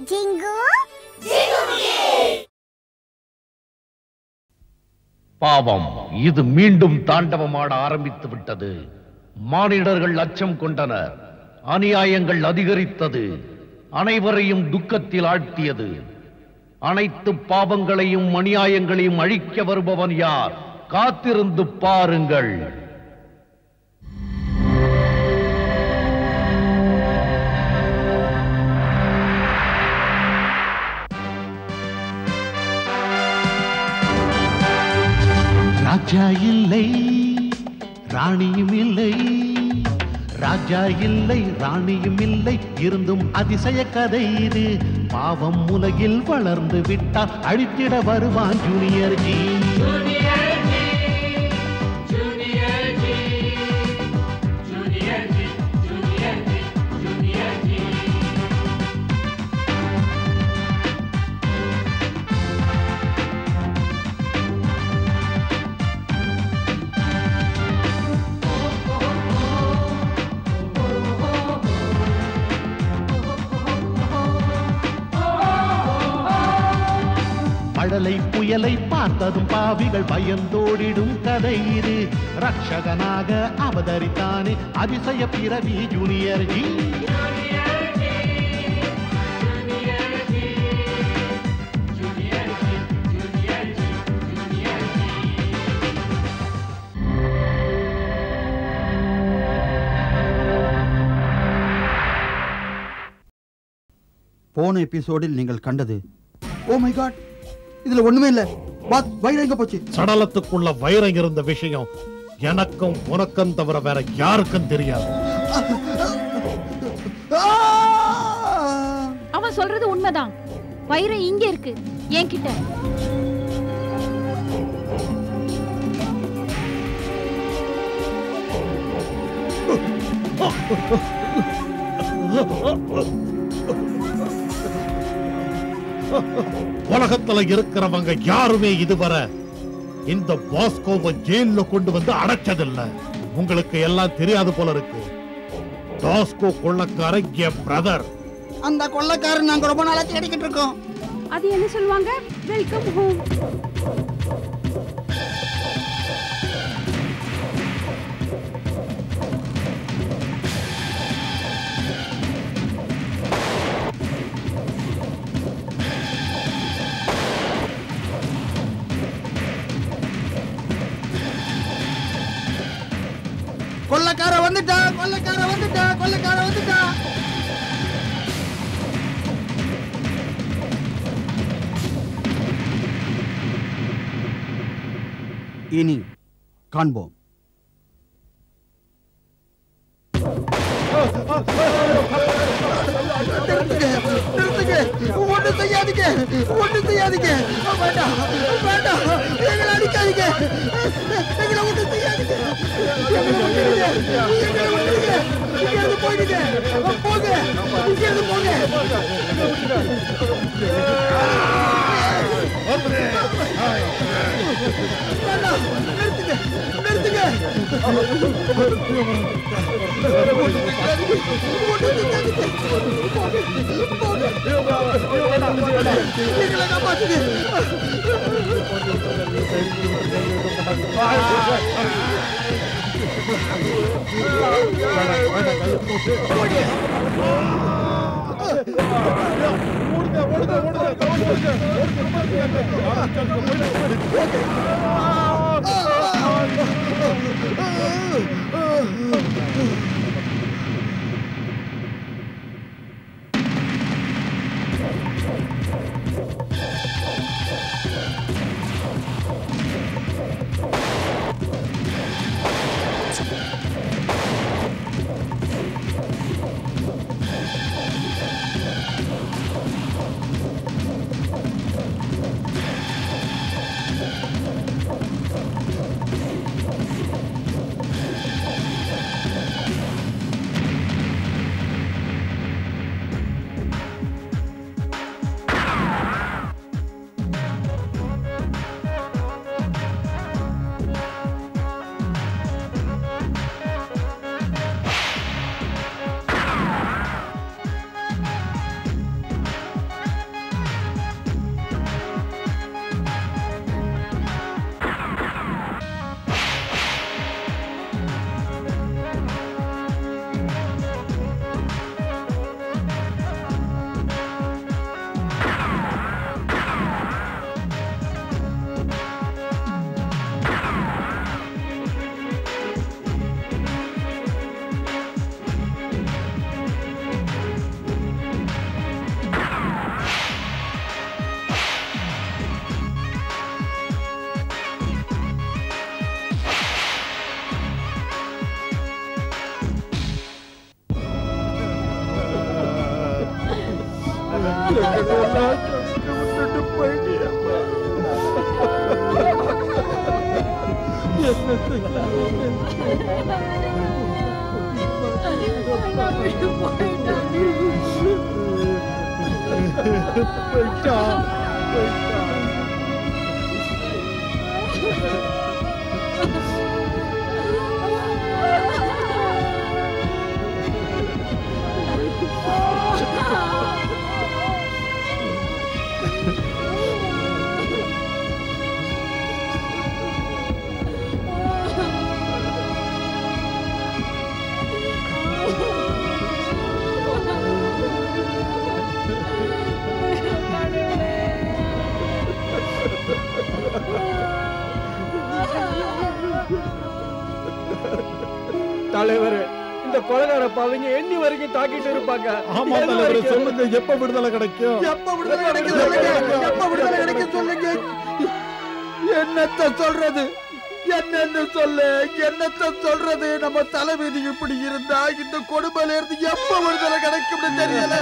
ஜிங்கு பாவம், இது மீண்டும் தாண்டவமாட ஆரம்பித்து விட்டது. மானிடர்கள் அச்சம் கொண்டனர். அநியாயங்கள் அதிகரித்தது. அனைவரையும் துக்கத்தில் ஆழ்த்தியது. அனைத்து பாவங்களையும் அநியாயங்களையும் அழிக்க வருபவன் யார்? காத்திருந்து பாருங்கள். ராஜா இல்லை, ராணியும் இல்லை. ராஜா இல்லை, ராணியும் இல்லை, இருந்தும் அதிசய கதை இது. பாவம் உலகில் வளர்ந்து விட்டால் அழித்திட வருவான் ஜூனியர் ஜி. கடலை புயலை பார்த்ததும் பாவிகள் பயந்தோடிடும் கதை இது. ரட்சகனாக அவதரித்தானே அதிசய பிறவி ஜூனியர் ஜி. போன எபிசோடில் நீங்கள் கண்டது, ஓ மை காட், இதுல ஒண்ணுமே இல்ல. வைரம் எங்க போச்சு? சடலத்துக்குள்ள வைரம் இருந்த விஷயம் எனக்கும் உனக்கும் தவிர வேற யாருக்கும் தெரியாது. அவன் சொல்றது உண்மைதான். வைரம் இங்க இருக்கு என்கிட்ட. உலகத்துல இருக்கிறவங்க யாருமே இதுவரை இந்த பாஸ்கோவை ஜெயில கொண்டு வந்து அடைச்சதில்ல. உங்களுக்கு எல்லாம் தெரியாது போல இருக்கு. பாஸ்கோ கொள்ளக்காரன் என் பிரதர். அந்த கொள்ளக்காரன் நாங்க ரொம்ப நாளா தேடிக்கிட்டு இருக்கோம். அது என்ன சொல்லுவாங்க? Welcome home. கொள்ளக்கார வந்துட்டா, கொள்ளக்கார வந்துட்டா, கொள்ளக்கார வந்துட்டா. இனி காண்போம். ஒண்ணு செய்யாதீங்க, ஒண்ணு செய்யாதீங்க. வேண்டாம் வேண்டாம், எங்களை அடிக்காதீங்க, எங்களை ஒண்ணு செய்யாதீங்க. போயிடுங்க, போங்க, இங்கிருந்து போங்க. நிறுத்துங்க, நிறுத்துங்க. எங்களை காப்பாத்துங்க. விட்டுட்டு போயிட்டியப்பா. போயிட்டா போயிட்டா. தலைவர், இந்த கொலைகார பாவங்க எண்ணி வரைக்கும் தாக்கிட்டு இருப்பாங்க. ஆமா தலைவரே, சொல்லுங்க எப்ப விடுதலை கிடைக்கும்? எப்ப விடுதலை கிடைக்கும் சொல்லுங்க. எப்ப விடுதலை கிடைக்கும் சொல்லுங்க. என்னத்த சொல்றது, என்னன்னு சொல்லு, என்னத்த சொல்றது? நம்ம தலைவிதி இப்படி இருந்தா இந்த கொடுமையில இருந்து எப்ப விடுதலை கிடைக்கும்னு தெரியல.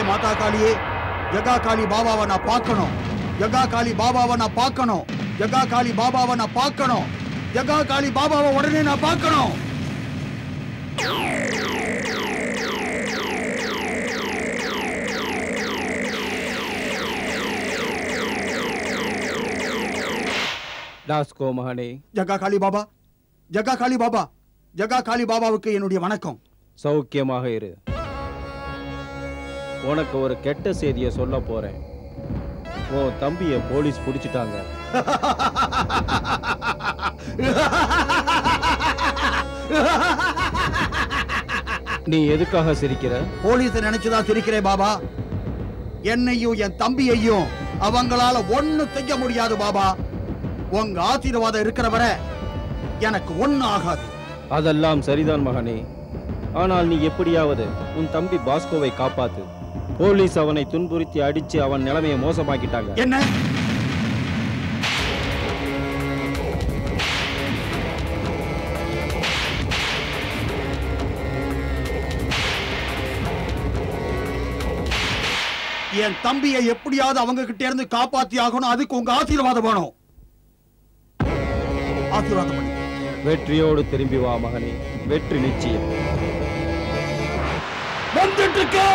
மாதா காளியே, ஜகா காளி பாபாவை நான் பார்க்கணும். ஜகா காளி பாபாவை நான் பார்க்கணும். ஜகா காளி பாபாவை நான் பார்க்கணும். ஜகா காளி பாபாவை உடனே நான் பார்க்கணும். டாஸ்கோ மகனே. ஜகா காளி பாபா, ஜகா காளி பாபா, ஜகா காளி பாபாவுக்கு என்னுடைய வணக்கம். சௌக்கியமாக இரு. உனக்கு ஒரு கெட்ட செய்தியை சொல்ல போறேன். உன் தம்பிய போலீஸ் பிடிச்சிட்டாங்க. நீ எதுக்காக சிரிக்கிற? போலீஸ் நினைச்சுதான் சிரிக்கிறேன் பாபா. என்னையும் என் தம்பியையும் அவங்களால ஒண்ணு செய்ய முடியாது பாபா. உங்க ஆசீர்வாதம் இருக்கிற வரை எனக்கு ஒண்ணு ஆகாது. அதெல்லாம் சரிதான் மகனே. ஆனால் நீ எப்படியாவது உன் தம்பி பாஸ்கோவை காப்பாத்து. போலீஸ் அவனை துன்புறுத்தி அடிச்சு அவன் நிலைமையை மோசமாக்கிட்டாங்க. என்ன? என் தம்பியை எப்படியாவது அவங்க கிட்ட இருந்து காப்பாத்தி ஆகணும். அதுக்கு உங்க ஆசீர்வாதம் வேணும். ஆசீர்வாதம் பண்ணு. வெற்றியோடு திரும்பி வா மகனே. வெற்றி நிச்சயம். வந்துட்டு இருக்கே.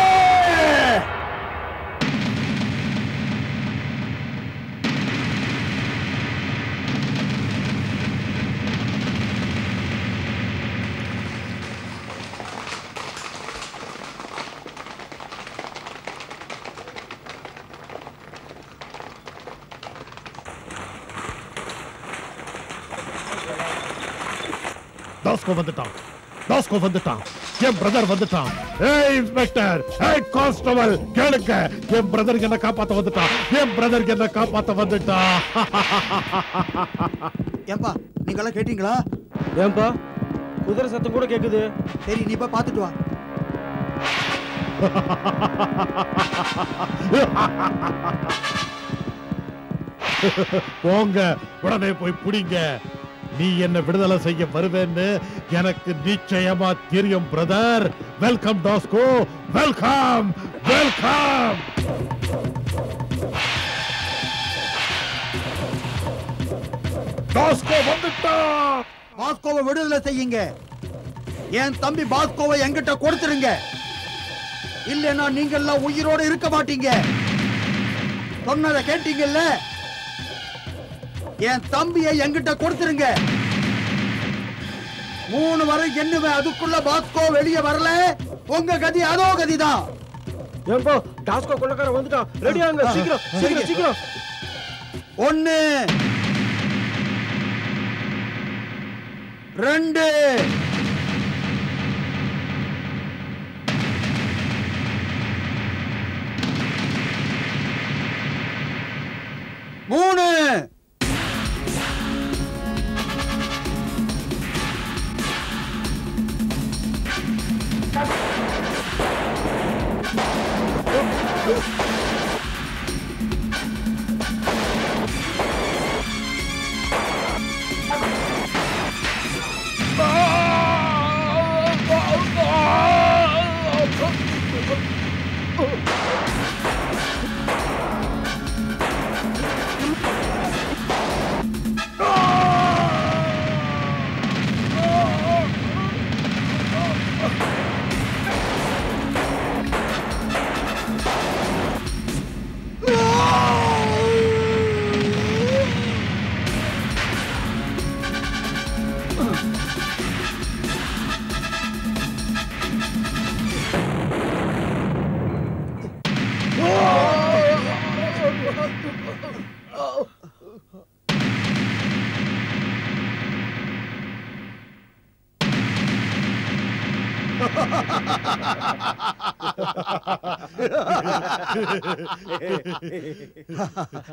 டாஸ்கோ வந்துட்டான். டாஸ்கோ வந்துட்டான். என் பிரதர் வந்துட்டான். ஏய் இன்ஸ்பெக்டர், ஏய் கான்ஸ்டபிள், கேளுங்க. என் பிரதர் என்ன காப்பாத்த வந்துட்டான். என் பிரதர் என்ன காப்பாத்த வந்துட்டான். ஏப்பா, நீங்க எல்லாம் கேட்டீங்களா? ஏன்பா குதிரை சத்தம் கூட கேக்குது? சரி, நீ போய் பார்த்துட்டு வா. போங்க, உடனே போய் பிடிங்க. நீ என்ன விடுதலை செய்ய வருவேன்னு எனக்கு நிச்சயமா தெரியும் பிரதர். வெல்கம் டாஸ்கோ, வெல்கம் வெல்கம். டாஸ்கோ வந்துட்டான். பாஸ்கோவை விடுதலை செய்யுங்க. என் தம்பி பாஸ்கோவை என்கிட்ட கொடுத்துருங்க. இல்லைன்னா நீங்க எல்லாம் உயிரோட இருக்க மாட்டீங்க. சொன்னதை கேட்டீங்கல்ல? என் தம்பியை என்கிட்ட கொடுத்துருங்க. 3 வரை எண்ணுவேன். அதுக்குள்ள பாஸ்கோ வெளியே வரல, உங்க கதி அதோ கதிதான். ஏம்போ டாஸ்கோ கொள்ளக்காரன் வந்துட்டான். ரெடியாங்க, சீக்கிரம் சீக்கிரம் சீக்கிரம். 1 2 3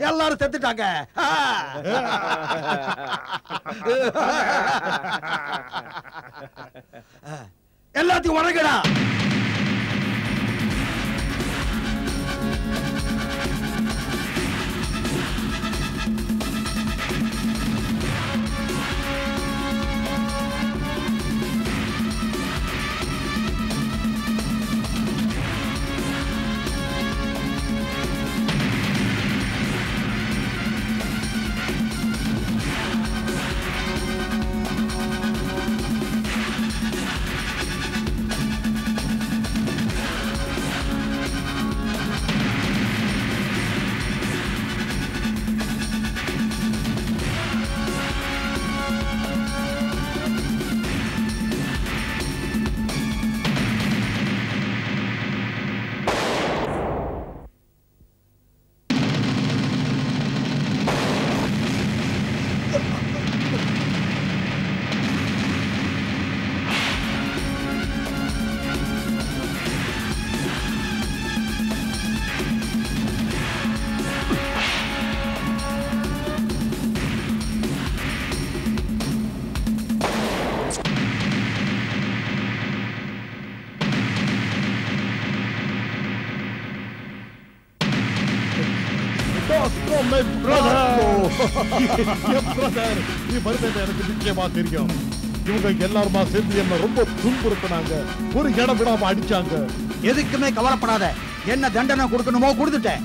எல்லாரும் செத்துட்டாங்க. எல்லாத்தையும் வணங்கடா. எனக்கு நிச்சயமா தெரியும். இவங்க எல்லாருமா சேர்ந்து என்ன ரொம்ப துன்புறுத்தினாங்க. ஒரு இடம் விடாம அடிச்சாங்க. எதுக்குமே கவலைப்படாத. என்ன தண்டனை கொடுக்கணுமோ கொடுத்துட்டேன்.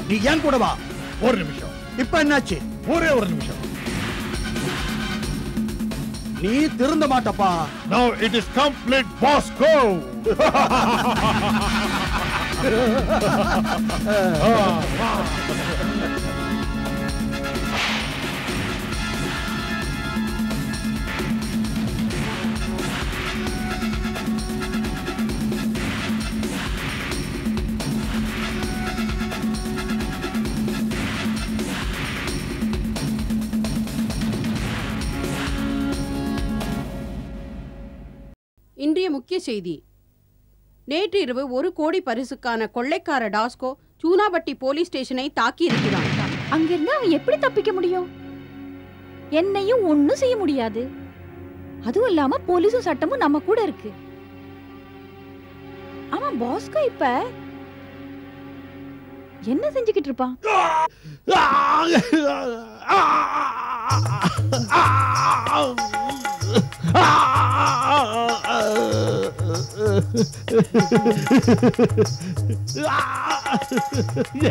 நீ ஏன் கூட வா. ஒரு நிமிஷம். இப்ப என்னாச்சு? ஒரே ஒரு நிமிஷம். நீ திருந்த மாட்டப்பா. Now it is complete, Bosco. இன்றைய முக்கிய செய்தி. நேற்று இரவு 1 கோடி பரிசுக்கான கொள்ளைக்கார டாஸ்கோ சூனாபட்டி போலீஸ் ஸ்டேஷனை தாக்கி இருக்கிறான். அங்கிருந்து அவன் எப்படி தப்பிக்க முடியும்? என்னையும் ஒண்ணும் செய்ய முடியாது. அதுவும் இல்லாம போலீஸும் சட்டமும் நம்ம கூட இருக்கு. அவன் பாஸ்கோ இப்ப என்ன செஞ்சுக்கிட்டு இருப்பான்?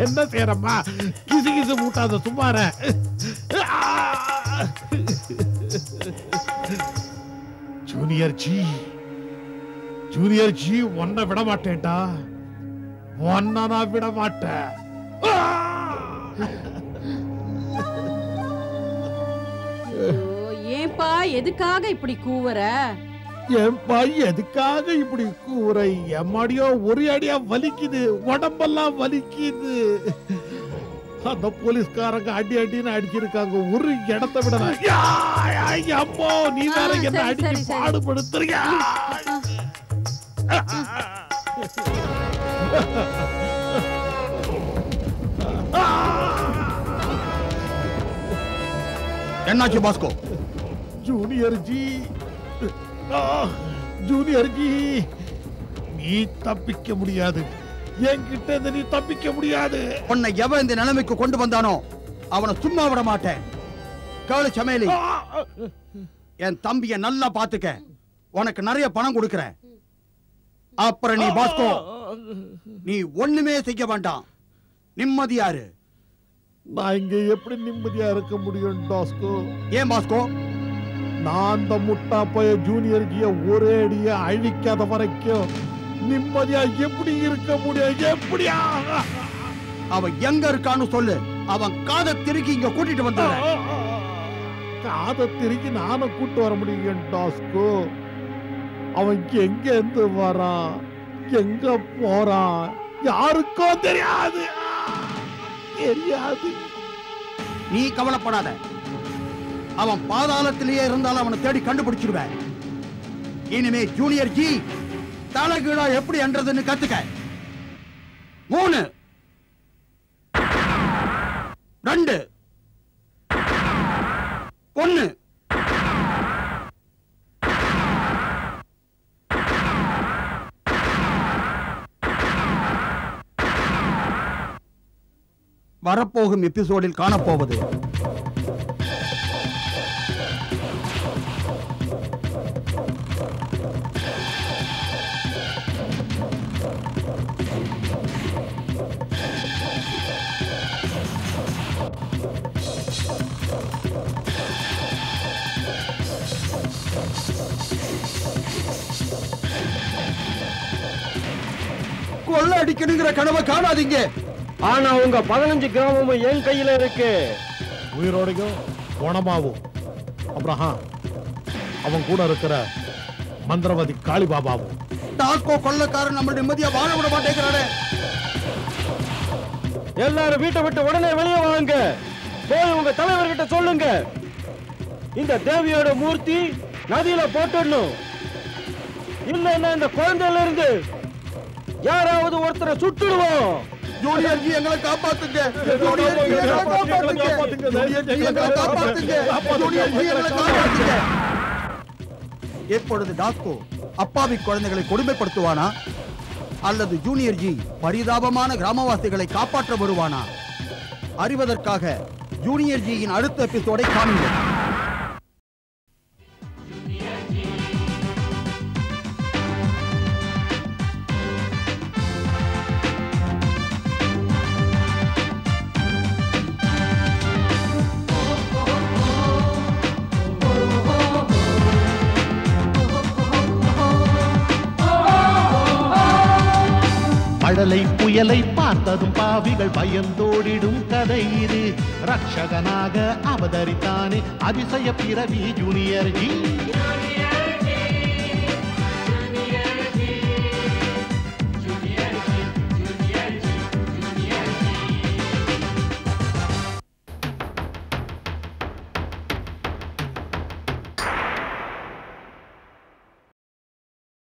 என்ன செய்யறம்மா? கிசு கிசு மூட்டாத சும்மார. ஜூனியர் ஜி, உன்னை விட மாட்டேன்டா. ஒன்ன நான் விட மாட்டேன். ஏன்பா எதுக்காக இப்படி கூவுற? என் பாய் எதுக்காக இப்படி கூரை? எம்மாடியோ ஒரு அடியா வலிக்குது, உடம்பெல்லாம் வலிக்குது. அந்த போலீஸ்காரங்க அடி அடின்னு அடிச்சிருக்காங்க. ஒரு இடத்தை விட அம்மோ நீ வேற என்ன அடிச்சு பாடுபடுத்துறியா? என்னாச்சு Bosco? Junior G, junior G, நீ தப்பிக்க முடியாது. என்கிட்ட இருந்து நீ தப்பிக்க முடியாது. உன்னை எவன் இந்த நிலைமைக்கு கொண்டு வந்தானோ அவனை சும்மா விட மாட்டேன். கேளு சமேலி, என் தம்பிய நல்லா பாத்துக்க. உனக்கு நிறைய பணம் கொடுக்கிறேன். அப்புறம் நீ பாஸ்கோ, நீ ஒண்ணுமே செய்ய வேண்டாம், நிம்மதியாரு. நான் இங்க எப்படி நிம்மதியா இருக்க முடியும் டாஸ்கோ? ஏன் பாஸ்கோ? நான் அந்த முட்டா போய ஜூனியர் ஜிய ஒரே அடிய அழிக்காத வரைக்கும் நிம்மதியா எப்படி இருக்க முடியும்? எப்படியா? அவன் எங்க இருக்கான்னு சொல்லு, அவன் காதை திருக்கி இங்க கூட்டிட்டு வந்த. காதை திருக்கி நானும் கூட்டு வர முடியும் டாஸ்கோ. அவன் எங்க இருந்து வரான், எங்க போறான், யாருக்கும் தெரியாது. தெரியாது. நீ கவலைப்படாத, அவன் பாதாளத்திலேயே இருந்தாலும் அவனை தேடி கண்டுபிடிச்சிருவேன். இனிமே ஜூனியர் ஜி தலைகீழா எப்படி என்றதுன்னு கத்துக்க. 3 2 1. வரப்போகும் எபிசோடில் காணப்போவது கொள்ள அடிக்கணுங்கிற கனவை காணாதீங்க. ஆனா உங்க 15 கிராமமும் என் கையில இருக்கு. உயிரோடையும் குணமாவும். அப்புறம் அவன் கூட இருக்கிற மந்திரவாதி காளிபாபாவும். டாஸ்கோ கொள்ளக்காரன் நம்ம நிம்மதியா வாழ விட மாட்டேங்கிறானே. எல்லாரும் வீட்டை விட்டு உடனே வெளியே வாங்க. போய் உங்க தலைவர்கிட்ட சொல்லுங்க, இந்த தேவியோட மூர்த்தி நதியில போட்டுடணும். இல்லைன்னா இந்த குழந்தையில இருந்து யாராவது ஒருத்தரை சுட்டுடுவோம். ஜூனியர் ஜி எங்களை காப்பாத்துங்க. ஜூனியர் ஜி எங்களை காப்பாத்துங்க. ஜூனியர் ஜி எங்களை காப்பாத்துங்க. ஜூனியர் ஜி எங்களை காப்பாத்துங்க. எப்பொழுது டாஸ்கோ அப்பாவி குழந்தைகளை கொடுமைப்படுத்துவானா, அல்லது ஜூனியர் ஜி பரிதாபமான கிராமவாசிகளை காப்பாற்ற வருவானா? அறிவதற்காக ஜூனியர் ஜியின் அடுத்த எபிசோடை காணுங்கள். மழலை புயலை பார்த்ததும் பாவிகள் பயந்தோடிடும் கதை இது. ரட்சகனாக அவதரித்தானே அதிசய பிறவி ஜூனியர் ஜி.